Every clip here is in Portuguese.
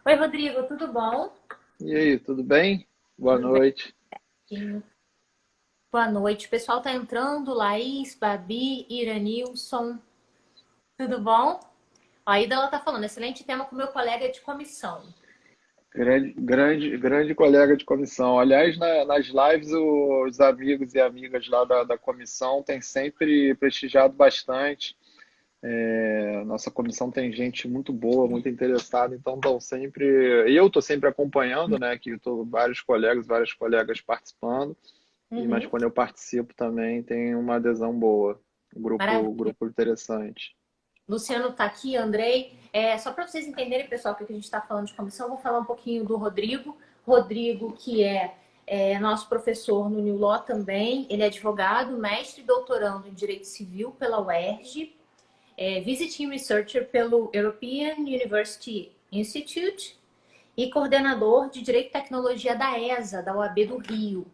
Oi, Rodrigo, tudo bom? E aí, tudo bem? Boa Tudo bem? noite. Sim. Boa noite. O pessoal tá entrando, Laís, Babi, Iranilson, tudo bom? Ó, a Ida ela tá falando, excelente tema com meu colega de comissão. Grande colega de comissão. Aliás, nas lives, os amigos e amigas lá da comissão têm sempre prestigiado bastante. Nossa comissão tem gente muito boa, muito interessada, então estão sempre. Eu estou sempre acompanhando, né? Que estou vários colegas participando, mas Uhum. quando eu participo também tem uma adesão boa. Maravilha. Grupo interessante. Luciano tá aqui, Andrei. Só para vocês entenderem, pessoal, que a gente está falando de comissão, eu vou falar um pouquinho do Rodrigo. Rodrigo, que é nosso professor no New Law também. Ele é advogado, mestre e doutorando em Direito Civil pela UERJ. Visiting Researcher pelo European University Institute e coordenador de Direito e Tecnologia da ESA, da OAB do Rio.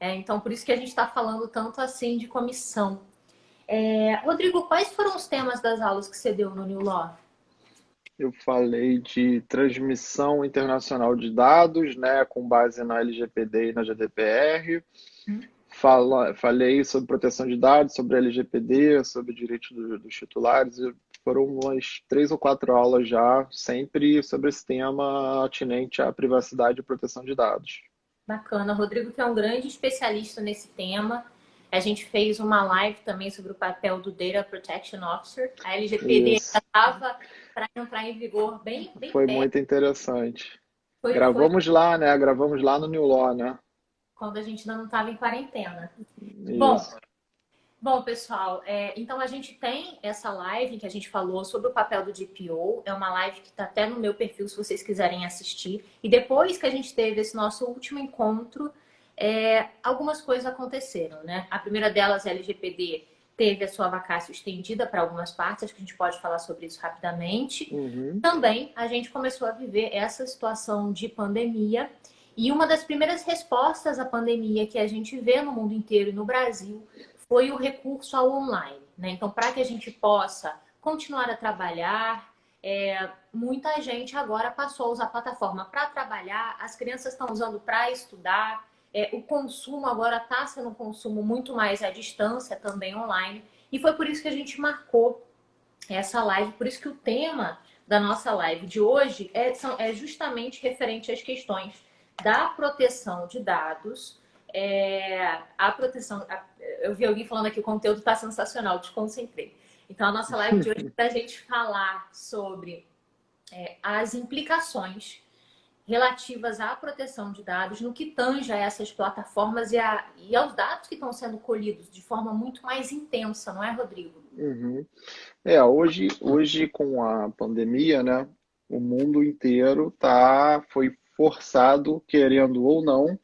Então, por isso que a gente está falando tanto assim de comissão. Rodrigo, quais foram os temas das aulas que você deu no New Law? Eu falei de transmissão internacional de dados, né, com base na LGPD e na GDPR. Falei sobre proteção de dados, sobre LGPD, sobre direitos dos titulares. E foram umas 3 ou 4 aulas já, sempre sobre esse tema atinente à privacidade e proteção de dados. Bacana. Rodrigo, que é um grande especialista nesse tema. A gente fez uma live também sobre o papel do Data Protection Officer. A LGPD ainda Isso, estava para entrar em vigor bem foi perto. muito interessante. Foi Gravamos lá, né? Gravamos lá no New Law, né? quando a gente ainda não estava em quarentena. Bom, Isso. Bom, pessoal, então a gente tem essa live que a gente falou sobre o papel do DPO. É uma live que está até no meu perfil, se vocês quiserem assistir. E depois que a gente teve esse nosso último encontro, algumas coisas aconteceram, né? A primeira delas, a LGPD, teve a sua vacácio estendida para algumas partes. Acho que a gente pode falar sobre isso rapidamente. Uhum. Também a gente começou a viver essa situação de pandemia. E uma das primeiras respostas à pandemia que a gente vê no mundo inteiro e no Brasil foi o recurso ao online. Né? Então, para que a gente possa continuar a trabalhar, muita gente agora passou a usar a plataforma para trabalhar, as crianças estão usando para estudar, o consumo agora está sendo um consumo muito mais à distância, também online. E foi por isso que a gente marcou essa live, por isso que o tema da nossa live de hoje é justamente referente às questões da proteção de dados, a proteção. Eu vi alguém falando aqui, o conteúdo está sensacional, desconcentrei. Então, a nossa live de hoje é para a gente falar sobre as implicações relativas à proteção de dados no que tange a essas plataformas e aos dados que estão sendo colhidos de forma muito mais intensa, não é, Rodrigo? Uhum. Hoje com a pandemia, né, o mundo inteiro foi forçado, querendo ou não,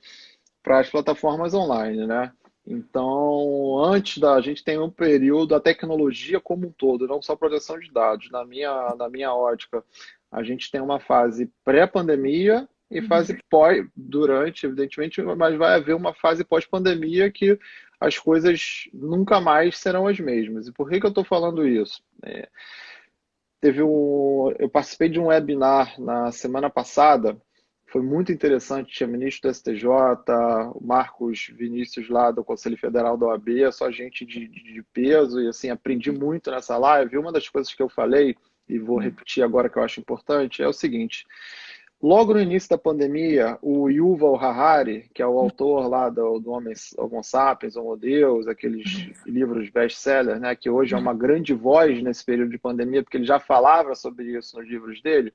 para as plataformas online, né? Então, a gente tem um período, a tecnologia como um todo, não só proteção de dados. Na minha ótica, a gente tem uma fase pré-pandemia e fase durante, evidentemente, mas vai haver uma fase pós-pandemia que as coisas nunca mais serão as mesmas. E por que que eu estou falando isso? Eu participei de um webinar na semana passada, foi muito interessante, tinha ministro do STJ, o Marcos Vinícius lá do Conselho Federal da OAB, só gente de peso, e assim, aprendi muito nessa live. Uma das coisas que eu falei, e vou repetir agora que eu acho importante, é o seguinte: logo no início da pandemia, o Yuval Harari, que é o autor lá do Homo Sapiens, Homo Deus, aqueles livros best-sellers, né, que hoje é uma grande voz nesse período de pandemia, porque ele já falava sobre isso nos livros dele.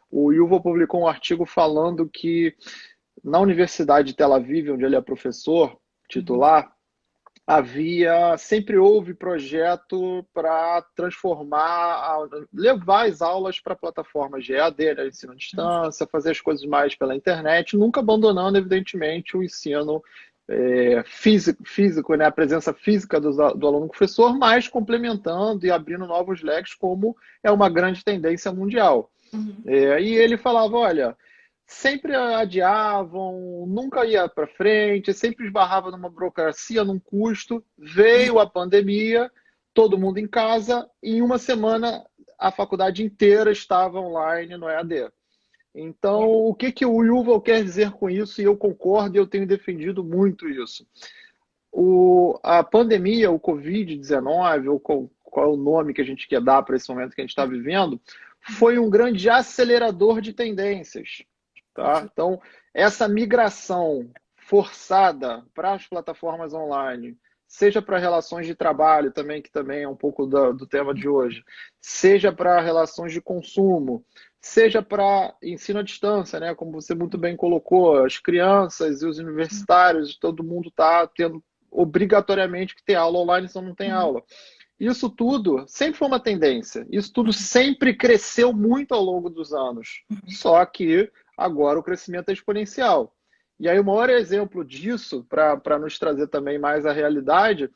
O Yuval publicou um artigo falando que na Universidade de Tel Aviv, onde ele é professor titular, sempre houve projeto para levar as aulas para plataformas de EAD, né, ensino à distância, fazer as coisas mais pela internet, nunca abandonando, evidentemente, o ensino físico, né, a presença física do aluno-professor, mas complementando e abrindo novos leques, como é uma grande tendência mundial. Uhum. E ele falava, olha, sempre adiavam, nunca ia para frente, sempre esbarrava numa burocracia, num custo. Veio a pandemia, todo mundo em casa, e em uma semana a faculdade inteira estava online no EAD. Então, o que que o Yuval quer dizer com isso? E eu concordo e eu tenho defendido muito isso. A pandemia, o Covid-19, ou qual é o nome que a gente quer dar para esse momento que a gente está vivendo, foi um grande acelerador de tendências. Tá? Então, essa migração forçada para as plataformas online, seja para relações de trabalho também, que também é um pouco do tema de hoje, seja para relações de consumo, seja para ensino à distância, né? Como você muito bem colocou, as crianças e os universitários, todo mundo está tendo obrigatoriamente que ter aula online, senão não tem aula. Isso tudo sempre foi uma tendência. Isso tudo sempre cresceu muito ao longo dos anos. Só que agora o crescimento é exponencial. E aí o maior exemplo disso, para nos trazer também mais a realidade,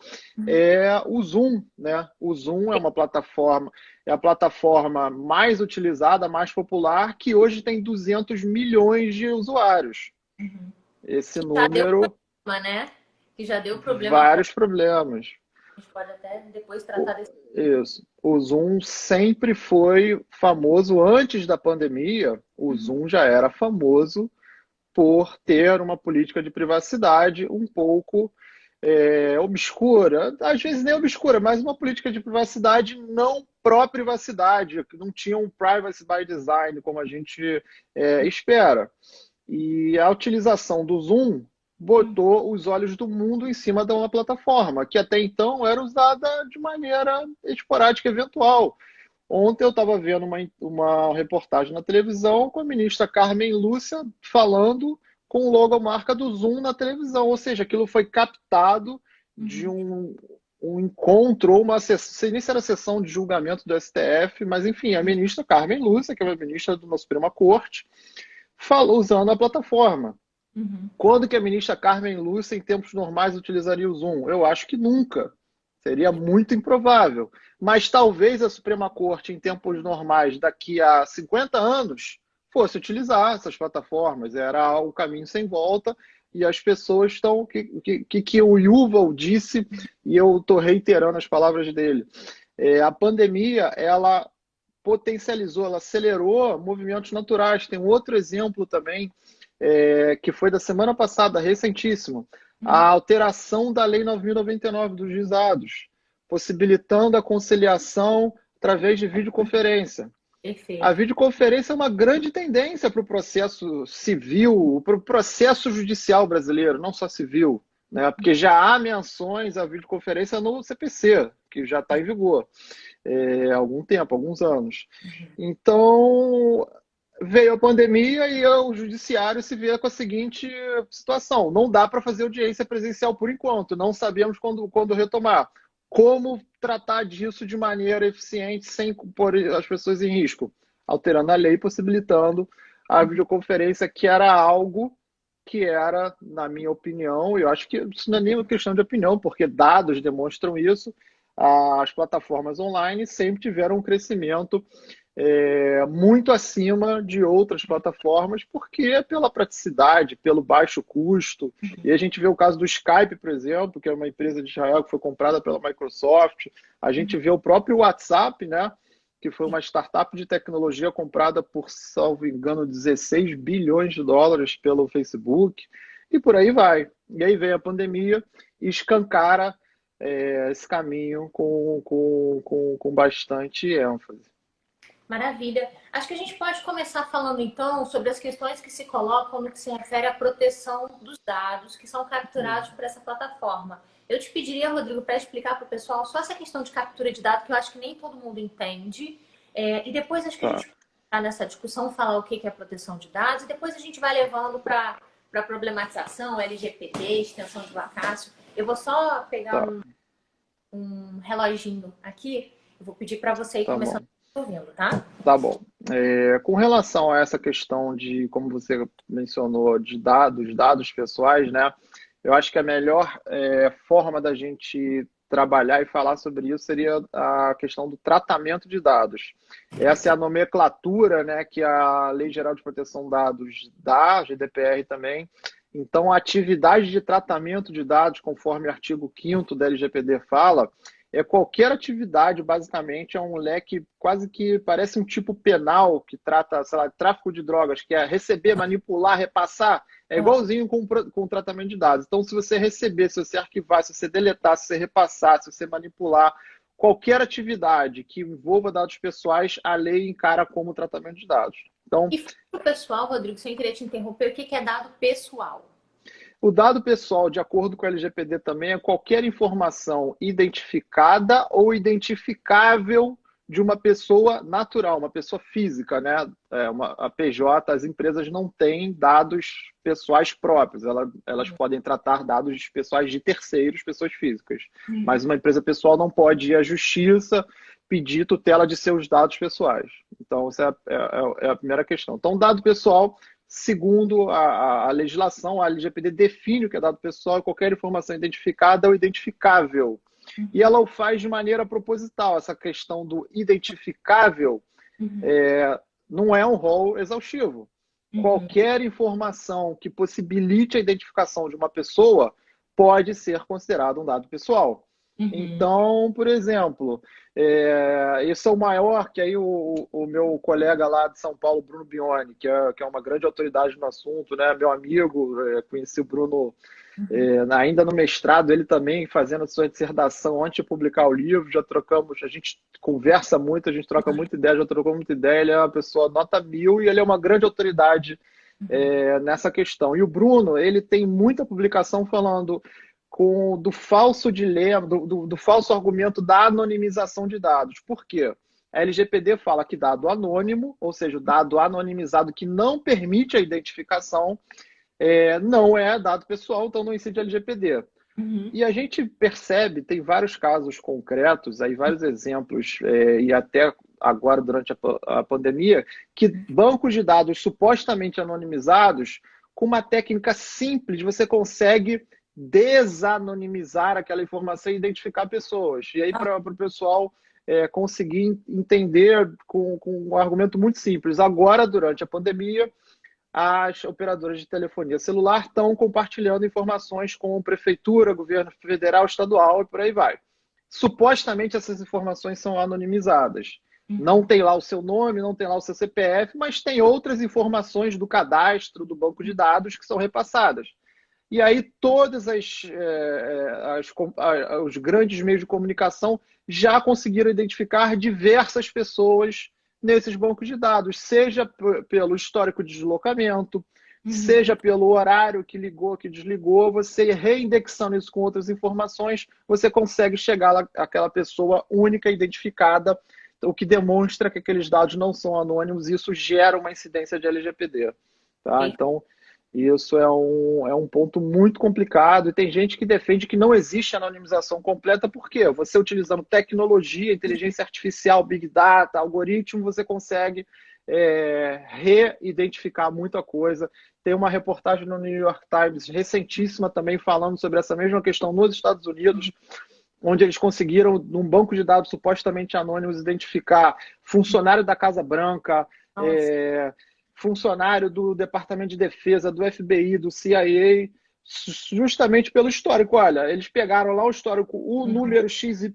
é o Zoom, né? O Zoom é a plataforma mais utilizada, mais popular, que hoje tem 200 milhões de usuários. Esse Já deu número, problema, né? Que já deu problema para vários problemas. a gente pode até depois tratar desse. Isso. O Zoom sempre foi famoso antes da pandemia. O Zoom já era famoso por ter uma política de privacidade um pouco obscura, às vezes nem obscura, mas uma política de privacidade não pró-privacidade, que não tinha um privacy by design como a gente espera. E a utilização do Zoom botou os olhos do mundo em cima de uma plataforma que até então era usada de maneira esporádica, eventual. Ontem eu estava vendo uma reportagem na televisão com a ministra Carmen Lúcia falando com o logomarca do Zoom na televisão, ou seja, aquilo foi captado de um encontro ou uma sessão, não sei nem se era sessão de julgamento do STF, mas enfim, a ministra Carmen Lúcia, que é uma ministra de uma Suprema Corte, falou usando a plataforma. Quando que a ministra Carmen Lúcia, em tempos normais, utilizaria o Zoom? Eu acho que nunca. Seria muito improvável. Mas talvez a Suprema Corte, em tempos normais, daqui a 50 anos, fosse utilizar essas plataformas. Era o caminho sem volta e as pessoas estão... que o Yuval disse, e eu estou reiterando as palavras dele. A pandemia, ela potencializou, ela acelerou movimentos naturais. Tem um outro exemplo também, que foi da semana passada, recentíssimo, a alteração da Lei 9.099 dos juizados, possibilitando a conciliação através de videoconferência. Perfeito. A videoconferência é uma grande tendência para o processo civil, para o processo judicial brasileiro, não só civil, né? Porque já há menções à videoconferência no CPC, que já está em vigor há algum tempo, alguns anos. Então, veio a pandemia e o judiciário se vê com a seguinte situação: não dá para fazer audiência presencial por enquanto, não sabemos quando retomar. Como tratar disso de maneira eficiente sem pôr as pessoas em risco? Alterando a lei, possibilitando a videoconferência, que era algo que era, na minha opinião, eu acho que isso não é nem uma questão de opinião, porque dados demonstram isso, as plataformas online sempre tiveram um crescimento muito acima de outras plataformas, porque pela praticidade, pelo baixo custo. E a gente vê o caso do Skype, por exemplo, que é uma empresa de Israel que foi comprada pela Microsoft. A gente vê o próprio WhatsApp, né, que foi uma startup de tecnologia comprada por, salvo engano, 16 bilhões de dólares pelo Facebook, e por aí vai. E aí vem a pandemia e escancara esse caminho com bastante ênfase. Maravilha. Acho que a gente pode começar falando, então, sobre as questões que se colocam no que se refere à proteção dos dados que são capturados por essa plataforma. Eu te pediria, Rodrigo, para explicar para o pessoal só essa questão de captura de dados, que eu acho que nem todo mundo entende. E depois acho que a gente pode entrar nessa discussão, falar o que é proteção de dados, e depois a gente vai levando para a problematização, LGPD, extensão de vacácio. Eu vou só pegar um reloginho aqui, eu vou pedir para você ir começando ouvindo, tá? Tá bom. Com relação a essa questão de, como você mencionou, de dados pessoais, né? Eu acho que a melhor forma da gente trabalhar e falar sobre isso seria a questão do tratamento de dados. Essa é a nomenclatura, né, que a Lei Geral de Proteção de Dados dá, a GDPR também. Então, a atividade de tratamento de dados, conforme o artigo 5º da LGPD fala, qualquer atividade, basicamente, é um leque quase que parece um tipo penal que trata, sei lá, tráfico de drogas, que é receber, manipular, repassar, é igualzinho com o tratamento de dados. Então, se você receber, se você arquivar, se você deletar, se você repassar, se você manipular, qualquer atividade que envolva dados pessoais, a lei encara como tratamento de dados. Então, E para o pessoal, Rodrigo, sem querer te interromper, o que é dado pessoal? o dado pessoal, de acordo com o LGPD também, é qualquer informação identificada ou identificável de uma pessoa natural, uma pessoa física, né? A PJ, as empresas não têm dados pessoais próprios, elas podem tratar dados pessoais de terceiros, pessoas físicas. Mas uma empresa pessoal não pode ir à justiça pedir tutela de seus dados pessoais. Então, essa é a primeira questão. Então, dado pessoal, segundo a legislação, a LGPD define o que é dado pessoal e qualquer informação identificada ou identificável. E ela o faz de maneira proposital. Essa questão do identificável não é um rol exaustivo. Qualquer informação que possibilite a identificação de uma pessoa pode ser considerado um dado pessoal. Então, por exemplo, esse é o maior, que aí o meu colega lá de São Paulo, Bruno Bione, que é uma grande autoridade no assunto, né? Meu amigo, conheci o Bruno ainda no mestrado, ele também fazendo a sua dissertação antes de publicar o livro, já trocamos, a gente conversa muito, a gente troca muita ideia, já trocou muita ideia, ele é uma pessoa nota 1000 e ele é uma grande autoridade nessa questão. E o Bruno, ele tem muita publicação falando do falso dilema, do falso argumento da anonimização de dados. Por quê? A LGPD fala que dado anônimo, ou seja, o dado anonimizado que não permite a identificação, não é dado pessoal, então não incide a LGPD. E a gente percebe, tem vários casos concretos, aí vários exemplos, e até agora durante a pandemia, que bancos de dados supostamente anonimizados, com uma técnica simples, você consegue desanonimizar aquela informação e identificar pessoas. E aí, para o pessoal conseguir entender com um argumento muito simples. Agora, durante a pandemia, as operadoras de telefonia celular estão compartilhando informações com prefeitura, governo federal, estadual e por aí vai. Supostamente, essas informações são anonimizadas. Não tem lá o seu nome, não tem lá o seu CPF, mas tem outras informações do cadastro, do banco de dados que são repassadas. E aí todas os grandes meios de comunicação já conseguiram identificar diversas pessoas nesses bancos de dados, seja pelo histórico de deslocamento, seja pelo horário que ligou, que desligou, você reindexando isso com outras informações, você consegue chegar àquela pessoa única, identificada, o que demonstra que aqueles dados não são anônimos, e isso gera uma incidência de LGPD. Tá? Então, isso é um ponto muito complicado e tem gente que defende que não existe anonimização completa, porque você utilizando tecnologia, inteligência artificial, big data, algoritmo, você consegue reidentificar muita coisa. Tem uma reportagem no New York Times recentíssima também falando sobre essa mesma questão nos Estados Unidos, onde eles conseguiram, num banco de dados supostamente anônimos, identificar funcionário da Casa Branca, funcionário do Departamento de Defesa, do FBI, do CIA, justamente pelo histórico. Olha, eles pegaram lá o histórico, o número XYZ,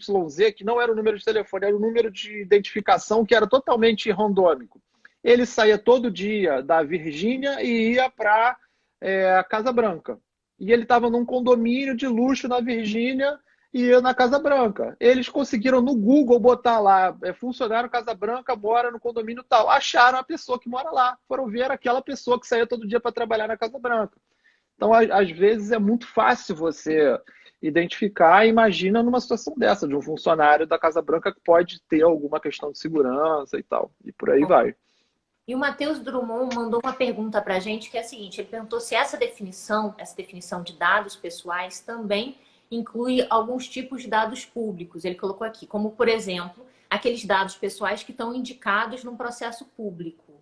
que não era o número de telefone, era o número de identificação, que era totalmente randômico. Ele saía todo dia da Virgínia e ia para a Casa Branca. E ele estava num condomínio de luxo na Virgínia e ia na Casa Branca. Eles conseguiram no Google botar lá, funcionário Casa Branca, mora no condomínio tal. Acharam a pessoa que mora lá. Foram ver aquela pessoa que saía todo dia para trabalhar na Casa Branca. Então, às vezes, é muito fácil você identificar. Imagina numa situação dessa, de um funcionário da Casa Branca que pode ter alguma questão de segurança e tal. E por aí vai. E o Matheus Drummond mandou uma pergunta para a gente, que é a seguinte: ele perguntou se essa definição de dados pessoais também inclui alguns tipos de dados públicos. Ele colocou aqui, como, por exemplo, aqueles dados pessoais que estão indicados num processo público.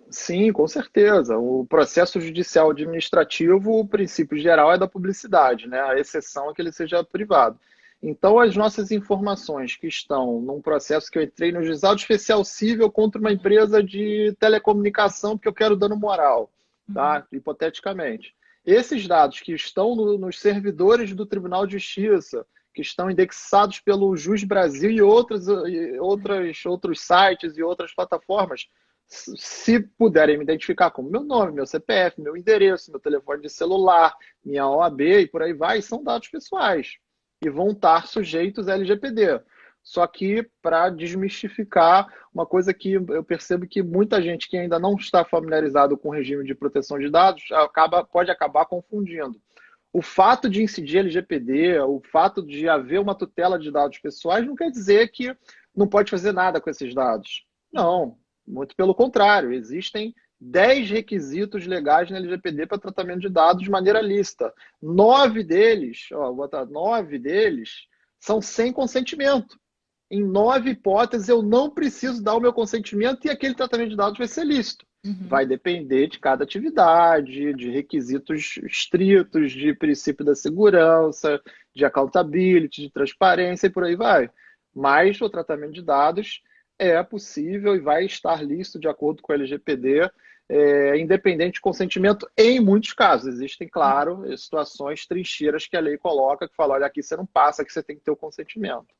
Sim, com certeza. O processo judicial administrativo, o princípio geral é da publicidade, né? A exceção é que ele seja privado. Então, as nossas informações que estão num processo que eu entrei no juizado especial civil contra uma empresa de telecomunicação porque eu quero dano moral, tá? Hipoteticamente. Esses dados que estão nos servidores do Tribunal de Justiça, que estão indexados pelo Jus Brasil e outros sites e outras plataformas, se puderem me identificar como meu nome, meu CPF, meu endereço, meu telefone de celular, minha OAB e por aí vai, são dados pessoais e vão estar sujeitos a LGPD. Só que, para desmistificar uma coisa que eu percebo que muita gente que ainda não está familiarizado com o regime de proteção de dados pode acabar confundindo. O fato de incidir LGPD, o fato de haver uma tutela de dados pessoais, não quer dizer que não pode fazer nada com esses dados. Não, muito pelo contrário. Existem 10 requisitos legais na LGPD para tratamento de dados de maneira lícita. 9 deles, vou botar 9 deles, são sem consentimento. Em 9 hipóteses, eu não preciso dar o meu consentimento e aquele tratamento de dados vai ser lícito. Vai depender de cada atividade, de requisitos estritos, de princípio da segurança, de accountability, de transparência e por aí vai. Mas o tratamento de dados é possível e vai estar lícito de acordo com o LGPD, independente de consentimento em muitos casos. Existem, claro, situações trincheiras que a lei coloca, que fala, olha, aqui você não passa, aqui você tem que ter o consentimento.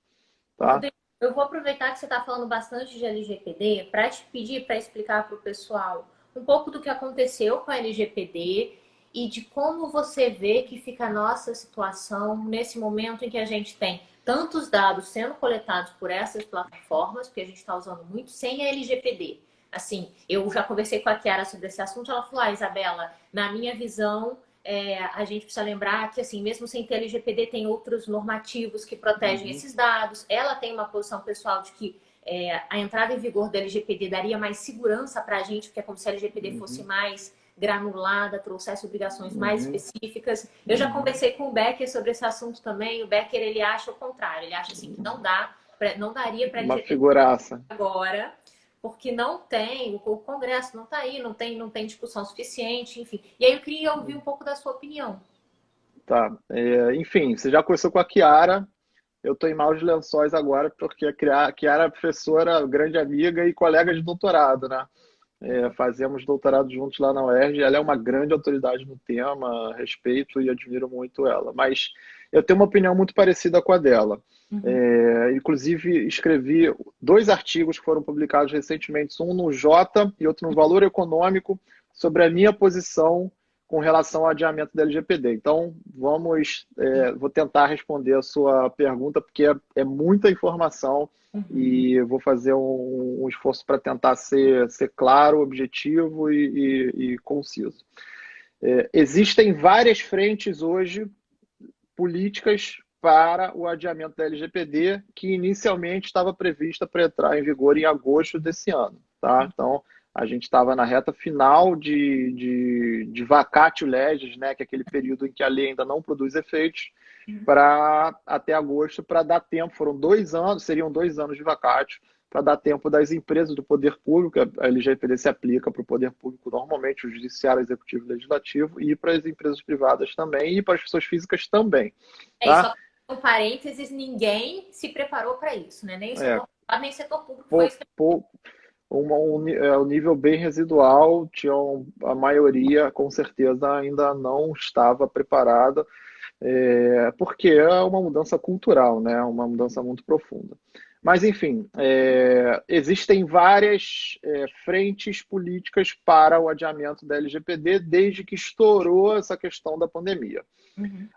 Tá? Eu vou aproveitar que você está falando bastante de LGPD para te pedir para explicar para o pessoal um pouco do que aconteceu com a LGPD e de como você vê que fica a nossa situação nesse momento em que a gente tem tantos dados sendo coletados por essas plataformas, porque a gente está usando muito, sem a LGPD. Assim, eu já conversei com a Chiara sobre esse assunto, ela falou, Isabela, na minha visão, a gente precisa lembrar que, assim, mesmo sem ter LGPD, tem outros normativos que protegem esses dados. Ela tem uma posição pessoal de que a entrada em vigor da LGPD daria mais segurança para a gente, porque é como se a LGPD fosse mais granulada, trouxesse obrigações mais específicas. Eu já conversei com o Becker sobre esse assunto também. O Becker, ele acha o contrário. Ele acha assim, que não daria para a Uma LGPD figuraça. agora, porque não tem, o Congresso não está aí, não tem discussão suficiente, enfim. E aí eu queria ouvir um pouco da sua opinião. Tá. Enfim, você já conversou com a Chiara, eu estou em maus lençóis agora, porque a Chiara é professora, grande amiga e colega de doutorado, né? Fazemos doutorado juntos lá na UERJ, ela é uma grande autoridade no tema, respeito e admiro muito ela. Mas eu tenho uma opinião muito parecida com a dela. Inclusive, escrevi 2 artigos que foram publicados recentemente, um no Jota e outro no Valor Econômico, sobre a minha posição com relação ao adiamento da LGPD. Então, vou tentar responder a sua pergunta, porque é muita informação e vou fazer um esforço para tentar ser claro, objetivo e conciso. Existem várias frentes hoje políticas para o adiamento da LGPD, que inicialmente estava prevista para entrar em vigor em agosto desse ano. Tá? Então, a gente estava na reta final de vacatio legis, né, que é aquele período em que a lei ainda não produz efeitos, para até agosto, para dar tempo. Foram 2 anos, seriam 2 anos de vacatio, para dar tempo das empresas do poder público, a LGPD se aplica para o poder público normalmente, o judiciário, executivo e legislativo, e para as empresas privadas também, e para as pessoas físicas também. Tá? Só um parênteses, ninguém se preparou para isso, né? Nem o setor privado, nem o setor público foi isso. Um nível bem residual, a maioria, com certeza, ainda não estava preparada, porque é uma mudança cultural, né? Uma mudança muito profunda. Mas, enfim, existem várias frentes políticas para o adiamento da LGPD desde que estourou essa questão da pandemia.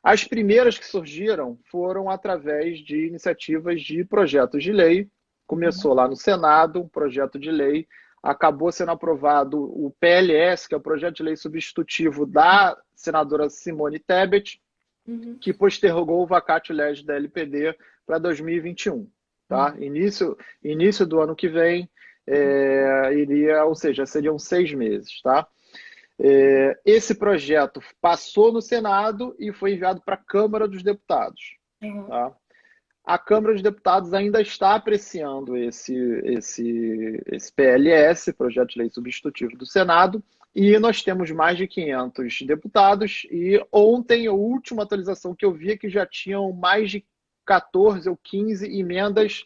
As primeiras que surgiram foram através de iniciativas de projetos de lei. Começou lá no Senado, um projeto de lei, acabou sendo aprovado o PLS, que é o projeto de lei substitutivo da senadora Simone Tebet, que postergou o vacatio legis da LPD para 2021. Tá? Início do ano que vem, ou seja, seriam 6 meses. Tá? Esse projeto passou no Senado e foi enviado para a Câmara dos Deputados. Tá? A Câmara dos Deputados ainda está apreciando esse PLS, Projeto de Lei Substitutivo do Senado, e nós temos mais de 500 deputados, e ontem a última atualização que eu vi é que já tinham mais de 14 ou 15 emendas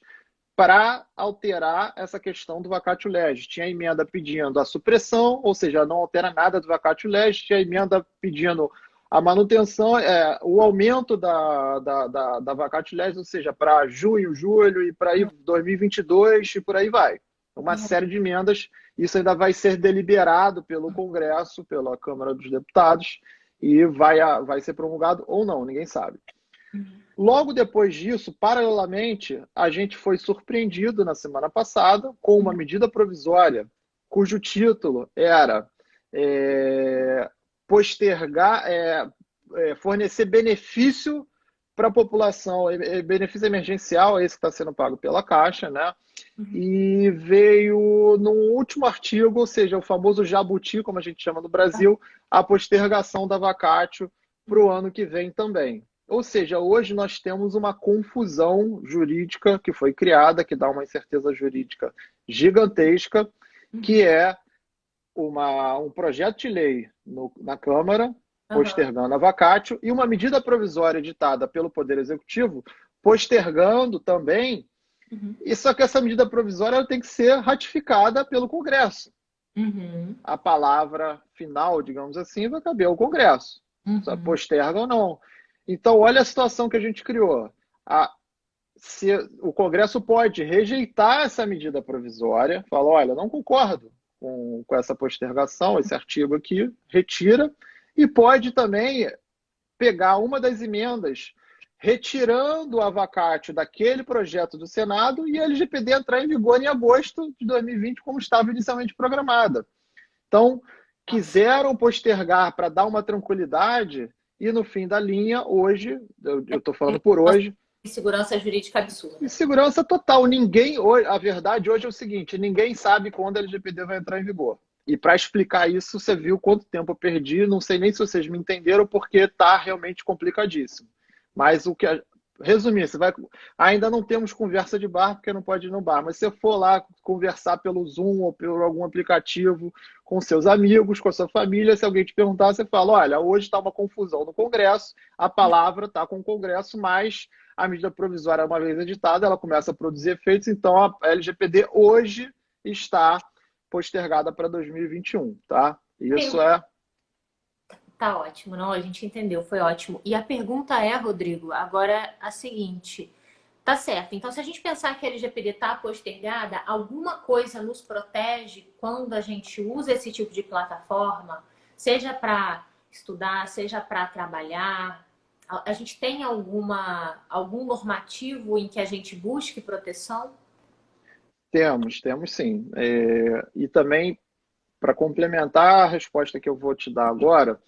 para alterar essa questão do vacatio legis. Tinha emenda pedindo a supressão, ou seja, não altera nada do vacatio legis, tinha emenda pedindo a manutenção, o aumento da vacatio legis, ou seja, para junho, julho e para aí 2022 e por aí vai. Uma série de emendas, isso ainda vai ser deliberado pelo Congresso, pela Câmara dos Deputados, e vai ser promulgado ou não, ninguém sabe. Logo depois disso, paralelamente, a gente foi surpreendido na semana passada com uma medida provisória cujo título era postergar, fornecer benefício para a população, benefício emergencial, esse que está sendo pago pela Caixa, né? E veio no último artigo, ou seja, o famoso jabuti, como a gente chama no Brasil, a postergação da vacatio para o ano que vem também. Ou seja, hoje nós temos uma confusão jurídica que foi criada, que dá uma incerteza jurídica gigantesca, que é um projeto de lei na Câmara, postergando a vacatio, e uma medida provisória editada pelo Poder Executivo, postergando também. E só que essa medida provisória ela tem que ser ratificada pelo Congresso. A palavra final, digamos assim, vai caber ao Congresso. Só posterga ou não. Então, olha a situação que a gente criou. O Congresso pode rejeitar essa medida provisória, falar, olha, não concordo com essa postergação, esse artigo aqui, retira, e pode também pegar uma das emendas retirando a vacatio daquele projeto do Senado e a LGPD entrar em vigor em agosto de 2020, como estava inicialmente programada. Então, quiseram postergar para dar uma tranquilidade e, no fim da linha, hoje, eu estou falando por hoje... Insegurança jurídica absurda. Insegurança total. A verdade hoje é o seguinte, ninguém sabe quando a LGPD vai entrar em vigor. E para explicar isso, você viu quanto tempo eu perdi, não sei nem se vocês me entenderam, porque está realmente complicadíssimo. Mas resumir, ainda não temos conversa de bar, porque não pode ir no bar, mas se você for lá conversar pelo Zoom ou por algum aplicativo com seus amigos, com a sua família, se alguém te perguntar, você fala, olha, hoje está uma confusão no Congresso, a palavra está com o Congresso, mas a medida provisória, uma vez editada, ela começa a produzir efeitos, então a LGPD hoje está postergada para 2021, tá? Isso Tá ótimo, não? A gente entendeu, foi ótimo. E a pergunta é, Rodrigo, agora a seguinte. Tá certo. Então, se a gente pensar que a LGPD está postergada, alguma coisa nos protege quando a gente usa esse tipo de plataforma, seja para estudar, seja para trabalhar? A gente tem algum normativo em que a gente busque proteção? Temos sim. E também, para complementar a resposta que eu vou te dar agora,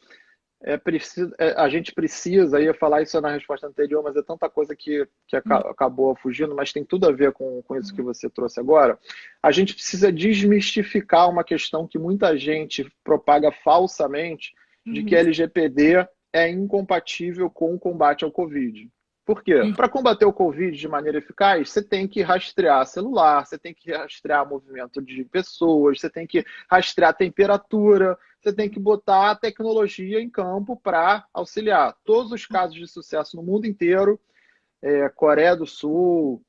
a gente precisa, eu ia falar isso na resposta anterior, mas é tanta coisa que acabou fugindo, mas tem tudo a ver com isso que você trouxe agora. A gente precisa desmistificar uma questão que muita gente propaga falsamente, de que a LGPD é incompatível com o combate ao Covid. Por quê? Para combater o Covid de maneira eficaz, você tem que rastrear celular, você tem que rastrear movimento de pessoas, você tem que rastrear temperatura, você tem que botar a tecnologia em campo para auxiliar. Todos os casos de sucesso no mundo inteiro, Coreia do Sul,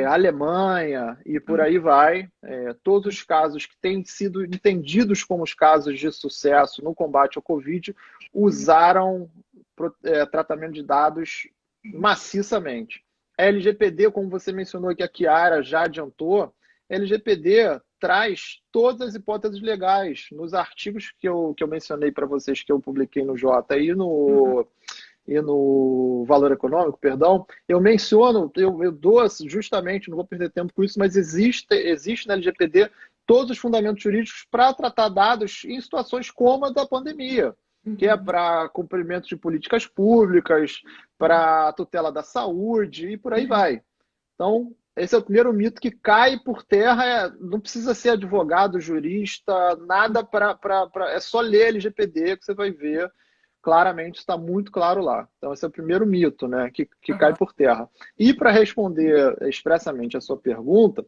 Alemanha e por aí vai, todos os casos que têm sido entendidos como os casos de sucesso no combate ao Covid usaram tratamento de dados maciçamente. A LGPD, como você mencionou que a Chiara já adiantou, a LGPD traz todas as hipóteses legais nos artigos que eu mencionei para vocês, que eu publiquei no Jota e no Valor Econômico, perdão, eu menciono, eu dou justamente, não vou perder tempo com isso, mas existe na LGPD todos os fundamentos jurídicos para tratar dados em situações como a da pandemia, que é para cumprimento de políticas públicas, para tutela da saúde e por aí vai. Então, esse é o primeiro mito que cai por terra, não precisa ser advogado, jurista, nada é só ler LGPD que você vai ver, claramente está muito claro lá. Então, esse é o primeiro mito, né, que cai por terra. E para responder expressamente a sua pergunta,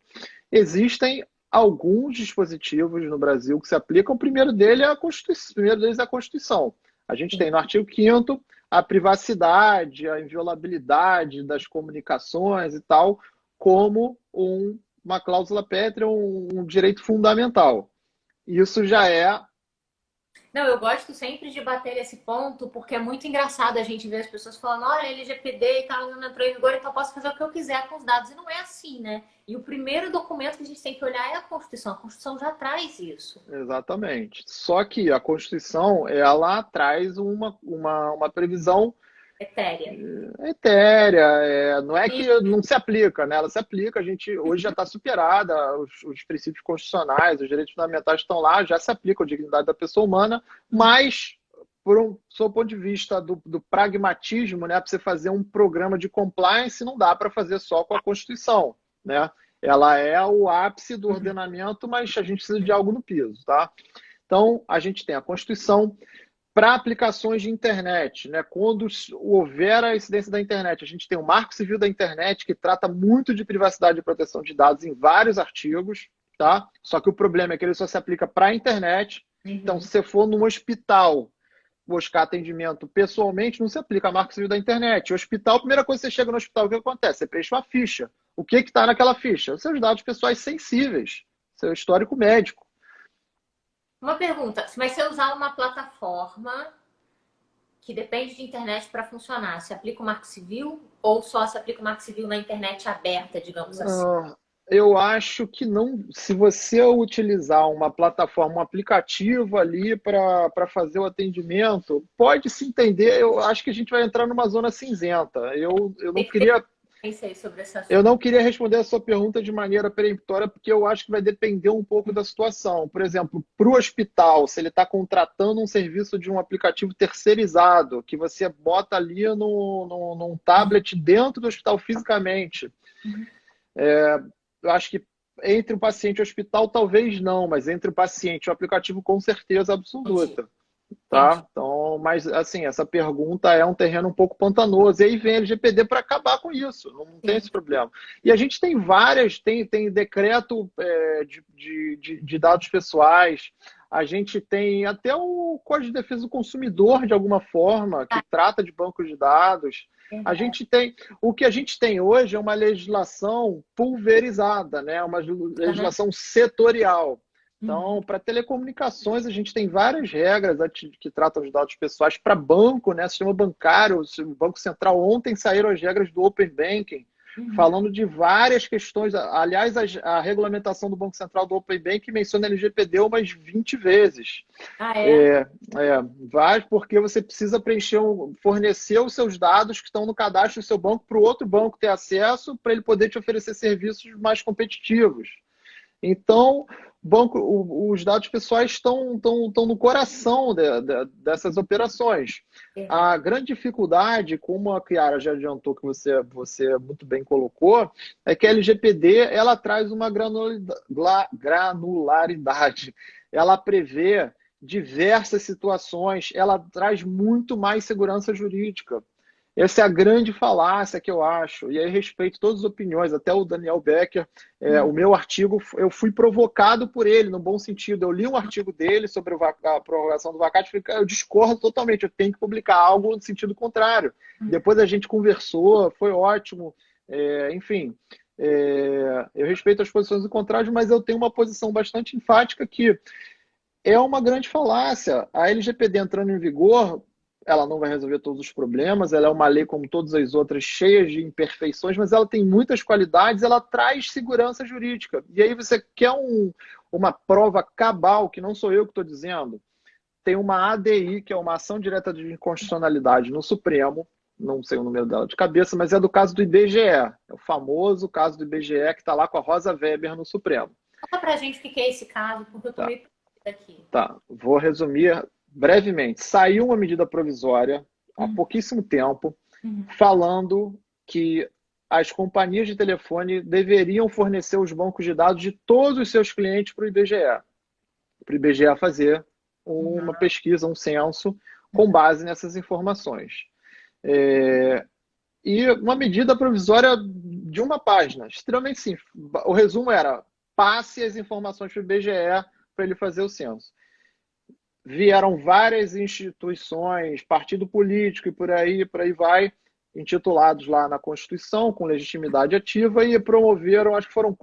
existem alguns dispositivos no Brasil que se aplicam. O primeiro deles é a Constituição. A gente tem no artigo 5º a privacidade, a inviolabilidade das comunicações e tal, como uma cláusula pétrea, um direito fundamental. Isso já é Não, eu gosto sempre de bater esse ponto, porque é muito engraçado a gente ver as pessoas falando, olha, LGPD e tal, não entrou em vigor, então eu posso fazer o que eu quiser com os dados. E não é assim, né? E o primeiro documento que a gente tem que olhar é a Constituição. A Constituição já traz isso. Exatamente. Só que a Constituição, ela traz uma previsão Etérea. etérea, não é que não se aplica, né? Ela se aplica, a gente hoje já está superada, os princípios constitucionais, os direitos fundamentais estão lá, já se aplicam a dignidade da pessoa humana, mas, sob o ponto de vista do pragmatismo, né, para você fazer um programa de compliance, não dá para fazer só com a Constituição, né? Ela é o ápice do ordenamento, mas a gente precisa de algo no piso, tá? Então, a gente tem a Constituição, para aplicações de internet, né? Quando houver a incidência da internet, a gente tem o Marco Civil da Internet, que trata muito de privacidade e proteção de dados em vários artigos, tá? Só que o problema é que ele só se aplica para a internet. Então, se você for num hospital buscar atendimento pessoalmente, não se aplica a Marco Civil da Internet. O hospital, a primeira coisa que você chega no hospital, o que acontece? Você preenche uma ficha. O que está naquela ficha? Os seus dados pessoais sensíveis, seu histórico médico. Uma pergunta, mas se eu usar uma plataforma que depende de internet para funcionar, se aplica o Marco Civil ou só se aplica o Marco Civil na internet aberta, digamos assim? Eu acho que não. Se você utilizar uma plataforma, um aplicativo ali para fazer o atendimento, pode se entender. Eu acho que a gente vai entrar numa zona cinzenta. Eu não queria. Pensei sobre esse Eu assunto. não queria responder a sua pergunta de maneira peremptória, porque eu acho que vai depender um pouco da situação. Por exemplo, para o hospital, se ele está contratando um serviço de um aplicativo terceirizado, que você bota ali num tablet dentro do hospital fisicamente, eu acho que entre o paciente e o hospital, talvez não, mas entre o paciente e o aplicativo, com certeza Entendi. absoluta. Entendi. Tá? Então, mas assim, essa pergunta é um terreno um pouco pantanoso. E aí vem a LGPD para acabar com isso, não tem Sim. esse problema. E a gente tem várias, tem decreto de dados pessoais, a gente tem até o Código de Defesa do Consumidor, de alguma forma, que trata de bancos de dados. A Verdade. gente tem, o que a gente tem hoje é uma legislação pulverizada, né? Uma legislação setorial. Então, para telecomunicações, a gente tem várias regras que tratam de dados pessoais. Para banco, né, sistema bancário, o Banco Central, ontem saíram as regras do Open Banking, falando de várias questões. Aliás, a regulamentação do Banco Central do Open Banking menciona LGPD umas 20 vezes. Ah, é? Vai porque você precisa fornecer os seus dados que estão no cadastro do seu banco para o outro banco ter acesso, para ele poder te oferecer serviços mais competitivos. Então, os dados pessoais estão no coração dessas operações. A grande dificuldade, como a Chiara já adiantou, que você muito bem colocou, é que a LGPD ela traz uma granularidade. Ela prevê diversas situações, ela traz muito mais segurança jurídica. Essa é a grande falácia que eu acho. E aí respeito todas as opiniões, até o Daniel Becker, o meu artigo, eu fui provocado por ele, no bom sentido. Eu li um artigo dele sobre a prorrogação do vacate e falei, eu discordo totalmente, eu tenho que publicar algo no sentido contrário. Depois a gente conversou, foi ótimo. Enfim, eu respeito as posições do contrário, mas eu tenho uma posição bastante enfática que é uma grande falácia. A LGPD entrando em vigor, ela não vai resolver todos os problemas, ela é uma lei como todas as outras, cheias de imperfeições, mas ela tem muitas qualidades, ela traz segurança jurídica. E aí você quer uma prova cabal, que não sou eu que estou dizendo, tem uma ADI, que é uma ação direta de inconstitucionalidade no Supremo, não sei o número dela de cabeça, mas é do caso do IBGE, é o famoso caso do IBGE que está lá com a Rosa Weber no Supremo. Conta pra gente o que é esse caso, porque eu tô meio perdida aqui. Tá, vou resumir brevemente. Saiu uma medida provisória há pouquíssimo tempo falando que as companhias de telefone deveriam fornecer os bancos de dados de todos os seus clientes para o IBGE. Para o IBGE fazer uma pesquisa, um censo, com base nessas informações. E uma medida provisória de uma página, extremamente simples. O resumo era: passe as informações para o IBGE para ele fazer o censo. Vieram várias instituições, partido político e por aí vai, intitulados lá na Constituição, com legitimidade ativa, e promoveram, acho que foram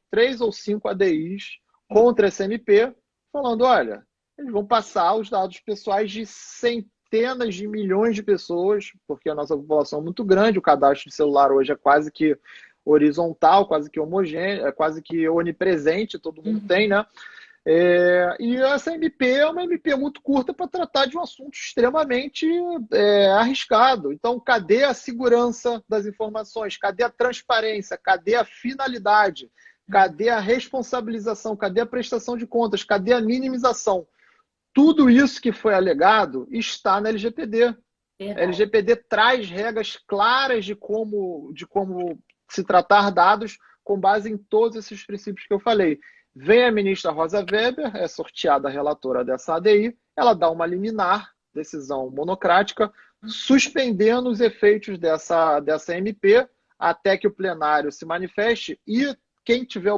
3 ou 5 ADIs contra a SMP, falando, olha, eles vão passar os dados pessoais de centenas de milhões de pessoas, porque a nossa população é muito grande, o cadastro de celular hoje é quase que horizontal, quase que homogêneo, é quase que onipresente, todo mundo tem, Uhum. né? E essa MP é uma MP muito curta para tratar de um assunto extremamente arriscado. Então, cadê a segurança das informações? Cadê a transparência? Cadê a finalidade? Cadê a responsabilização? Cadê a prestação de contas? Cadê a minimização? Tudo isso que foi alegado está na LGPD. A Verdade. LGPD traz regras claras de como se tratar dados com base em todos esses princípios que eu falei. Vem a ministra Rosa Weber, é sorteada a relatora dessa ADI, ela dá uma liminar, decisão monocrática, suspendendo os efeitos dessa MP até que o plenário se manifeste e quem tiver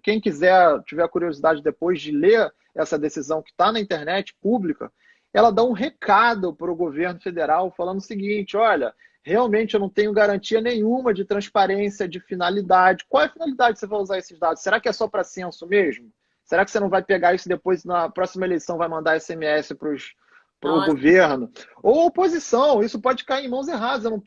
quem quiser, tiver curiosidade depois de ler essa decisão que está na internet pública, ela dá um recado para o governo federal falando o seguinte: olha, realmente eu não tenho garantia nenhuma de transparência, de finalidade. Qual é a finalidade que você vai usar esses dados? Será que é só para censo mesmo? Será que você não vai pegar isso depois na próxima eleição, vai mandar SMS para o Nossa, governo? Ou oposição, isso pode cair em mãos erradas. Eu não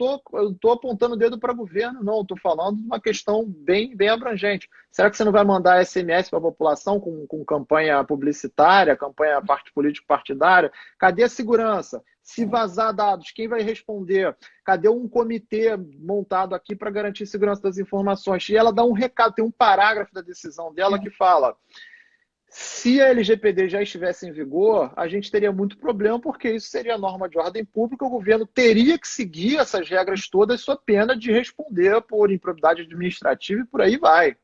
tô apontando o dedo para o governo, não. Estou falando de uma questão bem abrangente. Será que você não vai mandar SMS para a população com campanha publicitária, campanha político-partidária? Cadê a segurança? Se vazar dados, quem vai responder? Cadê um comitê montado aqui para garantir a segurança das informações? E ela dá um recado, tem um parágrafo da decisão dela que fala: se a LGPD já estivesse em vigor, a gente teria muito problema, porque isso seria norma de ordem pública, o governo teria que seguir essas regras todas, sob pena de responder por improbidade administrativa e por aí vai.